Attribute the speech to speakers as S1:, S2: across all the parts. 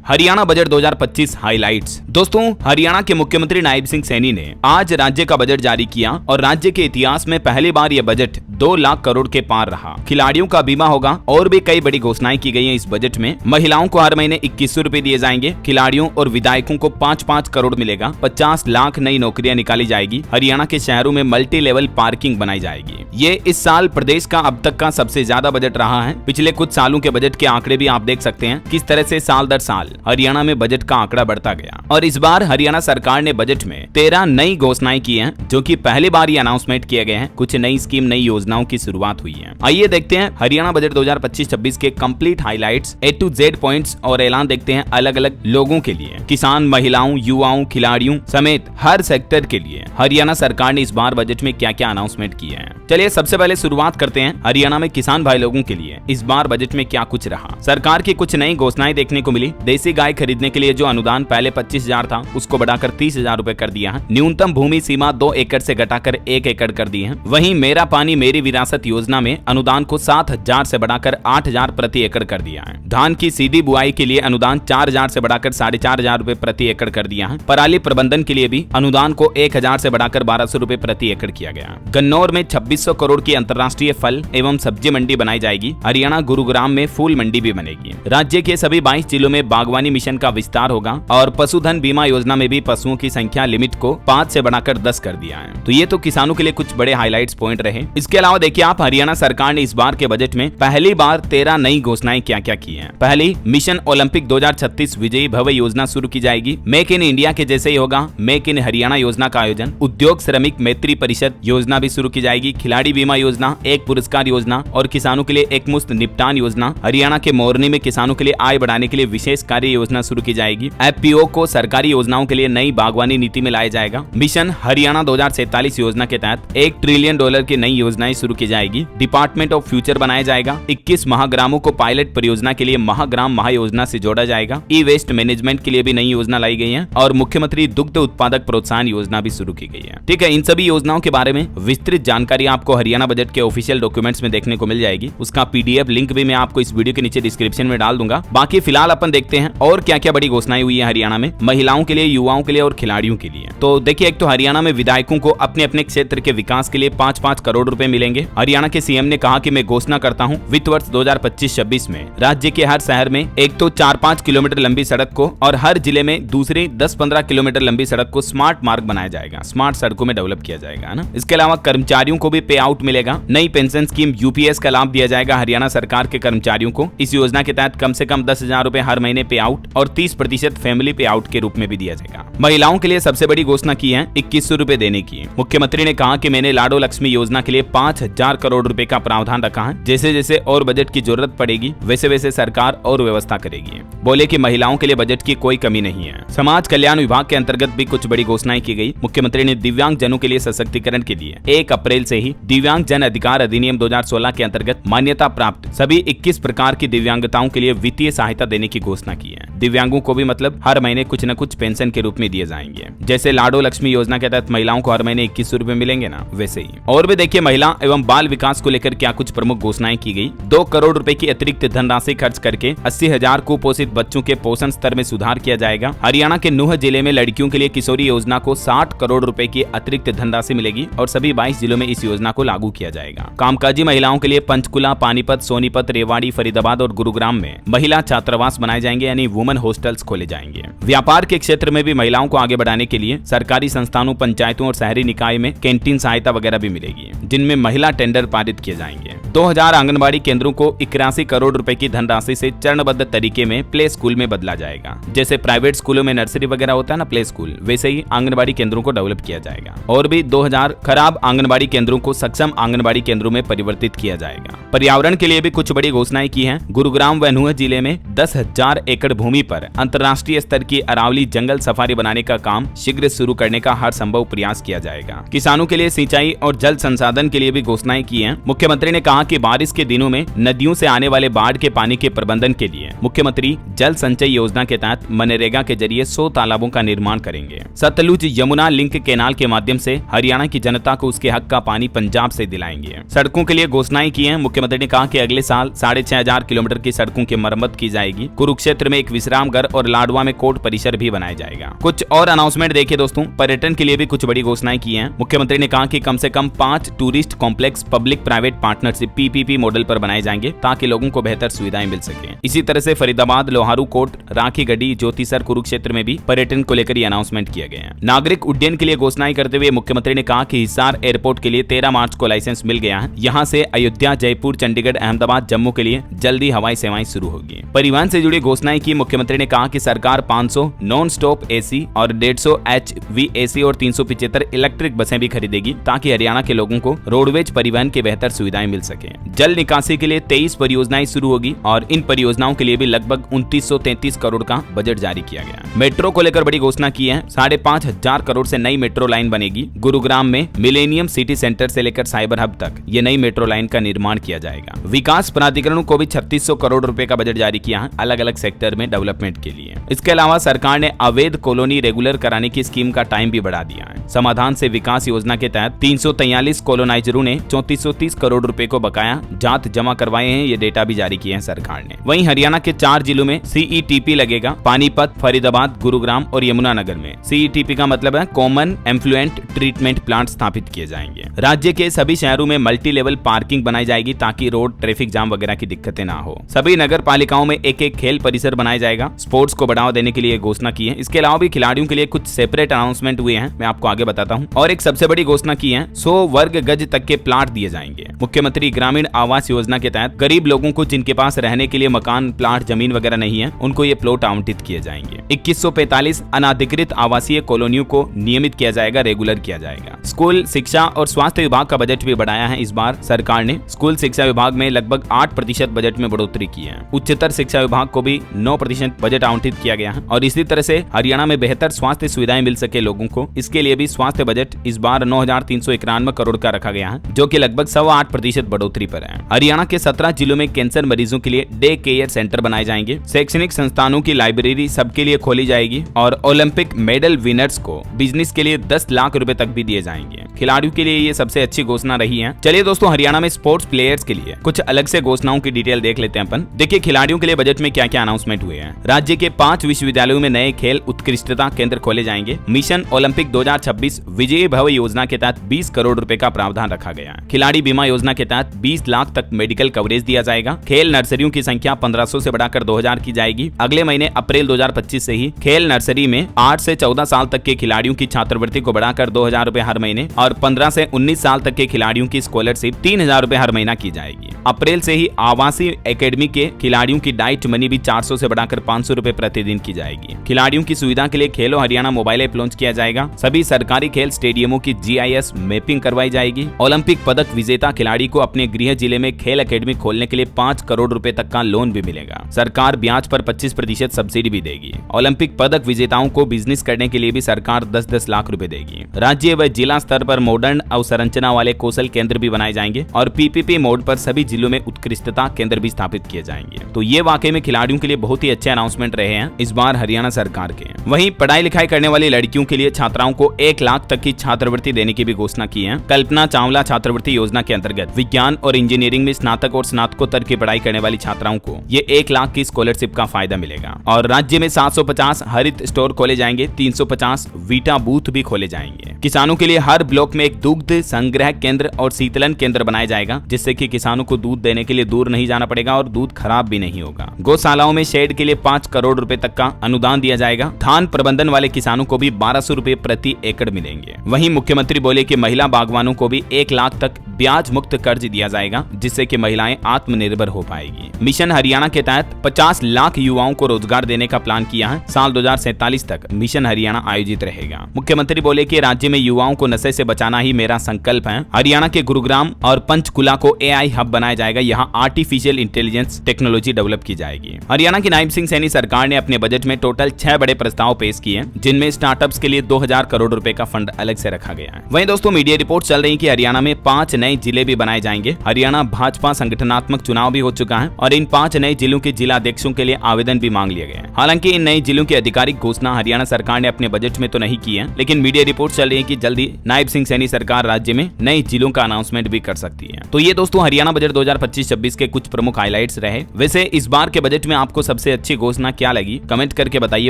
S1: Haryana budget 2025 highlights. दोस्तों, हरियाणा के मुख्यमंत्री नायब सिंह सैनी ने आज राज्य का बजट जारी किया और राज्य के इतिहास में पहली बार यह बजट 2 लाख करोड़ के पार रहा। खिलाड़ियों का बीमा होगा और भी कई बड़ी घोषणाएं की गई हैं इस बजट में। महिलाओं को हर महीने 2100 रुपए दिए जाएंगे। खिलाड़ियों और विधायकों को 5-5 करोड़ मिलेगा। 50 लाख नई नौकरियां निकाली जाएगी। हरियाणा के शहरों में मल्टी लेवल पार्किंग बनाई जाएगी। ये इस साल प्रदेश का अब तक का सबसे ज्यादा बजट रहा है। पिछले कुछ सालों के बजट के आंकड़े भी आप देख सकते हैं किस तरह से साल दर साल हरियाणा में बजट का आंकड़ा बढ़ता गया। और इस बार हरियाणा सरकार ने बजट में 13 नई घोषणाएं की हैं, जो कि पहली बार ये अनाउंसमेंट किए गए हैं। कुछ नई स्कीम, नई योजनाओं की शुरुआत हुई है। आइए देखते हैं हरियाणा बजट 2025-26 के complete highlights, A to Z points और ऐलान देखते हैं अलग अलग लोगों के लिए, किसान, महिलाओं, युवाओं, खिलाड़ियों समेत हर सेक्टर के लिए हरियाणा सरकार ने इस बार बजट में क्या क्या अनाउंसमेंट किए हैं। चलिए सबसे पहले शुरुआत करते हैं हरियाणा में किसान भाई लोगों के लिए इस बार बजट में क्या कुछ रहा। सरकार की कुछ नई घोषणाएं देखने को मिली। देसी गाय खरीदने के लिए जो अनुदान पहले 25,000 था उसको बढ़ाकर 30,000 रुपए कर दिया है। न्यूनतम भूमि सीमा 2 एकड़ से घटाकर 1 एकड़ कर दी है। वहीं मेरा पानी मेरी विरासत योजना में अनुदान को 7,000 से बढ़ाकर 8,000 प्रति एकड़ कर दिया है। धान की सीधी बुआई के लिए अनुदान 4,000 से बढ़ाकर 4,500 रुपए प्रति एकड़ कर दिया है। पराली प्रबंधन के लिए भी अनुदान को 1,000 से बढ़ाकर 1,200 रुपए प्रति एकड़ किया गया। गन्नौर में 2600 करोड़ की अंतर्राष्ट्रीय फल एवं सब्जी मंडी बनाई जाएगी। हरियाणा गुरुग्राम में फूल मंडी भी बनेगी। राज्य के सभी 22 जिलों में बागवानी मिशन का विस्तार होगा और पशुधन बीमा योजना में भी पशुओं की संख्या लिमिट को 5 से बढ़ाकर 10 कर दिया है। तो ये तो किसानों के लिए कुछ बड़े हाइलाइट्स पॉइंट रहे। इसके अलावा देखिए आप, हरियाणा सरकार ने इस बार के बजट में पहली बार 13 नई घोषणाएं क्या क्या की हैं। पहली, मिशन ओलंपिक 2036 विजयी भव योजना शुरू की जाएगी। मेक इन इंडिया के जैसे ही होगा मेक इन हरियाणा योजना का आयोजन। उद्योग श्रमिक मैत्री परिषद योजना भी शुरू की जाएगी। खिलाड़ी बीमा योजना, एक पुरस्कार योजना और किसानों के लिए एक मुश्त निपटान योजना। हरियाणा के मोरनी में किसानों के लिए आय बढ़ाने के लिए विशेष कार्य योजना शुरू की जाएगी। FPO को सरकारी योजनाओं के लिए नई बागवानी नीति में लाया जाएगा। मिशन हरियाणा 2047 योजना के तहत $1 ट्रिलियन की नई योजनाएं शुरू की जाएगी। डिपार्टमेंट ऑफ फ्यूचर बनाया जाएगा। 21 महाग्रामों को पायलट परियोजना के लिए महाग्राम महायोजना से जोड़ा जाएगा। ई वेस्ट मैनेजमेंट के लिए भी नई योजना लाई गई है और मुख्यमंत्री दुग्ध उत्पादक प्रोत्साहन योजना भी शुरू की गई है। ठीक है, इन सभी योजनाओं के बारे में विस्तृत जानकारी आपको हरियाणा बजट के ऑफिशियल डॉक्यूमेंट्स में देखने को मिल जाएगी। उसका PDF लिंक भी मैं आपको इस वीडियो के नीचे डिस्क्रिप्शन में डाल दूंगा। बाकी फिलहाल अपन देखते हैं और क्या क्या बड़ी घोषणाएं हुई है हरियाणा में, महिलाओं के लिए, युवाओं के लिए और खिलाड़ियों के लिए। तो देखिए, एक तो हरियाणा में विधायकों को अपने अपने क्षेत्र के विकास के लिए 5-5 करोड़ रुपए मिलेंगे। हरियाणा के CM ने कहा कि मैं घोषणा करता हूं वित्त वर्ष 2025-26 में राज्य के हर शहर में एक तो 4-5 किलोमीटर लंबी सड़क को और हर जिले में दूसरी 10-15 किलोमीटर लंबी सड़क को स्मार्ट मार्ग बनाया जाएगा, स्मार्ट सड़कों में डेवलप किया जाएगा, है ना। इसके अलावा कर्मचारियों को भी पे आउट मिलेगा। नई पेंशन स्कीम UPS का लाभ दिया जाएगा हरियाणा सरकार के कर्मचारियों को। इस योजना के तहत कम से कम 10,000 रुपए हर महीने पे आउट और 30% फैमिली पे आउट के रूप में भी दिया जाएगा। महिलाओं के लिए सबसे बड़ी घोषणा की है 2100 रुपए देने की। मुख्यमंत्री ने कहा कि मैंने लाडो लक्ष्मी योजना के लिए 5,000 करोड़ रुपए का प्रावधान रखा है। जैसे जैसे और बजट की जरूरत पड़ेगी वैसे वैसे सरकार और व्यवस्था करेगी। बोले कि महिलाओं के लिए बजट की कोई कमी नहीं है। समाज कल्याण विभाग के अंतर्गत भी कुछ बड़ी घोषणाएं की गई। मुख्यमंत्री ने दिव्यांग जनों के लिए सशक्तिकरण के लिए 1 अप्रैल से ही दिव्यांग जन अधिकार अधिनियम 2016 के अंतर्गत मान्यता प्राप्त सभी 21 प्रकार की दिव्यांगताओं के लिए वित्तीय सहायता देने की घोषणा की है। दिव्यांगों को भी मतलब हर महीने कुछ न कुछ पेंशन के रूप में दिए जाएंगे। जैसे लाडो लक्ष्मी योजना के तहत महिलाओं को हर महीने 2100 रुपए मिलेंगे ना, वैसे ही। और भी देखिए, महिला एवं बाल विकास को लेकर क्या कुछ प्रमुख घोषणाएं की गई। 2 करोड़ रुपए की अतिरिक्त धनराशि खर्च करके 80,000 कुपोषित बच्चों के पोषण स्तर में सुधार किया जाएगा। हरियाणा के नूह जिले में लड़कियों के लिए किशोरी योजना को 60 करोड़ रुपए की अतिरिक्त धनराशि मिलेगी और सभी 22 जिलों में इस योजना को लागू किया जाएगा। कामकाजी महिलाओं के लिए पंचकुला, पानीपत, सोनीपत, रेवाड़ी, फरीदाबाद और गुरुग्राम में महिला छात्रावास बनाए जाएंगे, यानी वुमेन हॉस्टल्स खोले जाएंगे। व्यापार के क्षेत्र में भी महिलाओं को आगे बढ़ाने के लिए सरकारी संस्थानों, पंचायतों और शहरी निकाय में कैंटीन सहायता वगैरह भी मिलेगी, जिनमें महिला टेंडर पारित किए जाएंगे। 2000 आंगनबाड़ी केंद्रों को 81 करोड़ रुपए की धनराशि से चरणबद्ध तरीके में प्ले स्कूल में बदला जाएगा। जैसे प्राइवेट स्कूलों में नर्सरी वगैरह होता है ना, प्ले स्कूल, वैसे ही आंगनबाड़ी केंद्रों को डेवलप किया जाएगा। और भी 2000 खराब आंगनबाड़ी केंद्रों को सक्षम आंगनबाड़ी केंद्रों में परिवर्तित किया जाएगा। पर्यावरण के लिए भी कुछ बड़ी घोषणाएं की हैं। गुरुग्राम व नूह जिले में 10,000 एकड़ भूमि पर अंतर्राष्ट्रीय स्तर की अरावली जंगल सफारी बनाने का काम शीघ्र शुरू करने का हर संभव प्रयास किया जाएगा। किसानों के लिए सिंचाई और जल संसाधन के लिए भी घोषणाएं की हैं। मुख्यमंत्री ने कहा कहा कि बारिश के दिनों में नदियों से आने वाले बाढ़ के पानी के प्रबंधन के लिए मुख्यमंत्री जल संचय योजना के तहत मनरेगा के जरिए 100 तालाबों का निर्माण करेंगे। सतलुज यमुना लिंक कैनाल के माध्यम से हरियाणा की जनता को उसके हक का पानी पंजाब से दिलाएंगे। सड़कों के लिए घोषणाएं की हैं। मुख्यमंत्री ने कहा कि अगले साल 6500 किलोमीटर की सड़कों की मरम्मत की जाएगी। कुरुक्षेत्र में एक विश्राम घर और लाडवा में कोर्ट परिसर भी बनाया जाएगा। कुछ और अनाउंसमेंट देखिए दोस्तों, पर्यटन के लिए भी कुछ बड़ी घोषणाएं की हैं। मुख्यमंत्री ने कहा कि कम से कम 5 tourist complex public private partnership PPP model पर बनाए जाएंगे ताकि लोगों को बेहतर सुविधाएं मिल सके। इसी तरह से फरीदाबाद, लोहारू कोट, राखी गढ़ी, ज्योतिसर, कुरुक्षेत्र में भी पर्यटन को लेकर अनाउंसमेंट किया गया है। नागरिक उड्डयन के लिए घोषणाएं करते हुए मुख्यमंत्री ने कहा कि हिसार एयरपोर्ट के लिए 13 मार्च को लाइसेंस मिल गया है। यहाँ से अयोध्या, जयपुर, चंडीगढ़, अहमदाबाद, जम्मू के लिए जल्दी हवाई सेवाएं शुरू होगी। परिवहन से जुड़ी घोषणाएं की मुख्यमंत्री ने कहा कि सरकार 500 नॉन स्टॉप AC और 150 HVAC और 375 इलेक्ट्रिक बसें भी खरीदेगी ताकि हरियाणा के लोगों को रोडवेज परिवहन की बेहतर सुविधाएं मिल सके। जल निकासी के लिए 23 परियोजनाएं शुरू होगी और इन परियोजनाओं के लिए भी लगभग 2933 करोड़ का बजट जारी किया गया। मेट्रो को लेकर बड़ी घोषणा की है। 5,500 करोड़ से नई मेट्रो लाइन बनेगी। गुरुग्राम में मिलेनियम सिटी सेंटर से लेकर साइबर हब तक ये नई मेट्रो लाइन का निर्माण किया जाएगा। विकास प्राधिकरणों को भी 3600 करोड़ रुपए का बजट जारी किया है अलग अलग सेक्टर में डेवलपमेंट के लिए। इसके अलावा सरकार ने अवैध कॉलोनी रेगुलर कराने की स्कीम का टाइम भी बढ़ा दिया है। समाधान से विकास योजना के तहत 343 कॉलोनाइजरों ने 3430 करोड़ रुपए को बकाया जात जमा करवाए हैं। ये डेटा भी जारी किए हैं सरकार ने। वहीं हरियाणा के 4 जिलों में CETP लगेगा। पानीपत, फरीदाबाद, गुरुग्राम और यमुनानगर में CETP का मतलब है कॉमन एफ्लुएंट ट्रीटमेंट प्लांट स्थापित किए जाएंगे। राज्य के सभी शहरों में मल्टी लेवल पार्किंग बनाई जाएगी ताकि रोड ट्रैफिक जाम वगैरह की दिक्कतें ना हो। सभी नगर पालिकाओं में एक खेल परिसर बनाया जाएगा। स्पोर्ट्स को बढ़ावा देने के लिए घोषणा की है। इसके अलावा भी खिलाड़ियों के लिए कुछ सेपरेट अनाउंसमेंट हुए हैं, मैं आपको आगे बताता हूं। और एक सबसे बड़ी घोषणा की है, 100 वर्ग गज तक के प्लाट दिए जाएंगे। मुख्यमंत्री ग्रामीण आवास योजना के तहत गरीब लोगों को जिनके पास रहने के लिए मकान, प्लाट, जमीन वगैरह नहीं है, उनको ये प्लॉट आवंटित किए जाएंगे। 2145 अनाधिकृत आवासीय कॉलोनियों को नियमित किया जाएगा, रेगुलर किया जाएगा। स्कूल शिक्षा और स्वास्थ्य विभाग का बजट भी बढ़ाया है। इस बार सरकार ने स्कूल शिक्षा विभाग में लगभग 8% बजट में बढ़ोतरी की है। उच्चतर शिक्षा विभाग को भी 9% बजट आवंटित किया गया है। और इसी तरह से हरियाणा में बेहतर स्वास्थ्य सुविधाएं मिल सके लोगों को, इसके लिए भी स्वास्थ्य बजट इस बार 9391 करोड़ का रखा गया है, जो कि लगभग 8.25% बढ़ोतरी पर है। हरियाणा के 17 जिलों में कैंसर मरीजों के लिए डे केयर सेंटर बनाए जाएंगे। शैक्षणिक संस्थानों की लाइब्रेरी सबके लिए खोली जाएगी और ओलंपिक मेडल विनर्स को बिजनेस के लिए 10 लाख रुपए तक भी दिए जाएंगे। खिलाड़ियों के लिए ये सबसे अच्छी घोषणा रही है। चलिए दोस्तों, हरियाणा में स्पोर्ट्स प्लेयर्स के लिए कुछ अलग से घोषणाओं की डिटेल देख लेते हैं अपन। देखिए खिलाड़ियों के लिए बजट में क्या क्या अनाउंसमेंट हुए हैं। राज्य के 5 विश्वविद्यालयों में नए खेल उत्कृष्टता केंद्र खोले जाएंगे। मिशन ओलंपिक 2026 विजयी भव योजना के तहत 20 करोड़ रुपए का प्रावधान रखा गया है। खिलाड़ी बीमा योजना के तहत 20 लाख तक मेडिकल कवरेज दिया जाएगा। खेल नर्सरियों की संख्या 1500 से बढ़ाकर 2000 की जाएगी। अगले महीने अप्रैल 2025 से ही खेल नर्सरी में 8 से 14 साल तक के खिलाड़ियों की छात्रवृत्ति को बढ़ाकर 2000 रुपए हर महीने और 15 से 19 साल तक के खिलाड़ियों की स्कॉलरशिप 3000 रुपए हर महीना की जाएगी। अप्रैल से ही आवासीय एकेडमी के खिलाड़ियों की डाइट मनी भी 400 से बढ़ाकर 500 रुपए प्रतिदिन की जाएगी। खिलाड़ियों की सुविधा के लिए खेलो हरियाणा मोबाइल ऐप लॉन्च किया जाएगा। सभी सरकारी खेल स्टेडियमों की GIS मैपिंग करवाई जाएगी। ओलंपिक पदक विजेता खिलाड़ी को अपने गृह जिले में खेल एकेडमी खोलने के लिए 5 करोड़ रुपए तक का लोन भी मिलेगा। सरकार ब्याज पर 25% सब्सिडी भी देगी। ओलंपिक पदक विजेताओं को बिजनेस करने के लिए भी सरकार 10-10 लाख रुपए देगी। राज्य व जिला स्तर पर मॉडर्न अवसंरचना वाले कौशल केंद्र भी बनाए जाएंगे और PPP मोड पर सभी जिलों में उत्कृष्टता केंद्र भी स्थापित किए जाएंगे। तो ये वाकई में खिलाड़ियों के लिए बहुत ही अच्छे अनाउंसमेंट रहे हैं इस बार हरियाणा सरकार के। वहीं पढ़ाई लिखाई करने वाली लड़कियों के लिए छात्राओं को 1 लाख तक की छात्रवृत्ति देने की भी घोषणा की है। कल्पना चावला छात्रवृत्ति योजना के अंतर्गत विज्ञान और इंजीनियरिंग में स्नातक और स्नातकोत्तर की पढ़ाई करने वाली छात्राओं को ये 1 लाख की स्कॉलरशिप का फायदा मिलेगा। और राज्य में 750 हरित स्टोर खोले जाएंगे। 350 वीटा बूथ भी खोले जाएंगे। किसानों के लिए हर ब्लॉक में एक दुग्ध संग्रह केंद्र और शीतलन केंद्र बनाया जाएगा, जिससे कि किसानों को दूध देने के लिए दूर नहीं जाना पड़ेगा और दूध खराब भी नहीं होगा। गौशालाओं में शेड के लिए 5 करोड़ रुपए तक का अनुदान दिया जाएगा। धान प्रबंधन वाले किसानों को भी 1200 रुपए प्रति एकड़ मिलेंगे। वहीं मुख्यमंत्री बोले कि महिला बागवानों को भी 1 लाख तक ब्याज मुक्त कर्ज दिया जाएगा, जिससे कि महिलाएं आत्मनिर्भर हो पाएगी। मिशन हरियाणा के तहत 50 लाख युवाओं को रोजगार देने का प्लान किया है। साल 2047 तक मिशन हरियाणा आयोजित रहेगा। मुख्यमंत्री बोले कि राज्य राज्य में युवाओं को नशे से बचाना ही मेरा संकल्प है। हरियाणा के गुरुग्राम और पंचकुला को AI हब बनाया जाएगा। यहाँ आर्टिफिशियल इंटेलिजेंस टेक्नोलॉजी डेवलप की जाएगी। हरियाणा की नायब सिंह सैनी सरकार ने अपने बजट में टोटल 6 बड़े प्रस्ताव पेश किए, जिनमें स्टार्टअप्स के लिए 2000 करोड़ रुपए का फंड अलग से रखा गया है। वहीं दोस्तों मीडिया रिपोर्ट चल रही है कि हरियाणा में 5 नए जिले भी बनाए जाएंगे। हरियाणा भाजपा संगठनात्मक चुनाव भी हो चुका है और इन 5 नए जिलों के जिला अध्यक्षों के लिए आवेदन भी मांग लिए गए हैं। हालांकि इन नए जिलों की आधिकारिक घोषणा हरियाणा सरकार ने अपने बजट में तो नहीं की है, लेकिन मीडिया रिपोर्ट चल रही है कि जल्दी नायब सिंह सैनी सरकार राज्य में नए जिलों का अनाउंसमेंट भी कर सकती है। तो ये दोस्तों हरियाणा बजट 2025-26 के कुछ प्रमुख हाइलाइट्स रहे। वैसे इस बार के बजट में आपको सबसे अच्छी घोषणा क्या लगी, कमेंट करके बताइए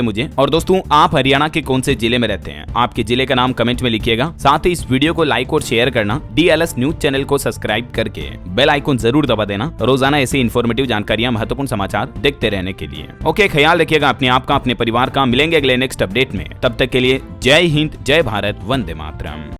S1: मुझे। और दोस्तों आप हरियाणा के कौन से जिले में रहते हैं, आपके जिले का नाम कमेंट में लिखिएगा। साथ ही इस वीडियो को लाइक और शेयर करना, DLS न्यूज चैनल को सब्सक्राइब करके बेल आइकन जरूर दबा देना, रोजाना ऐसे इन्फॉर्मेटिव जानकारियां, महत्वपूर्ण समाचार देखते रहने के लिए। ओके, ख्याल रखिएगा अपने आप का, अपने परिवार का। मिलेंगे अगले नेक्स्ट अपडेट में, तब तक के लिए जय हिंद, जय भारत, वंदे मातरम।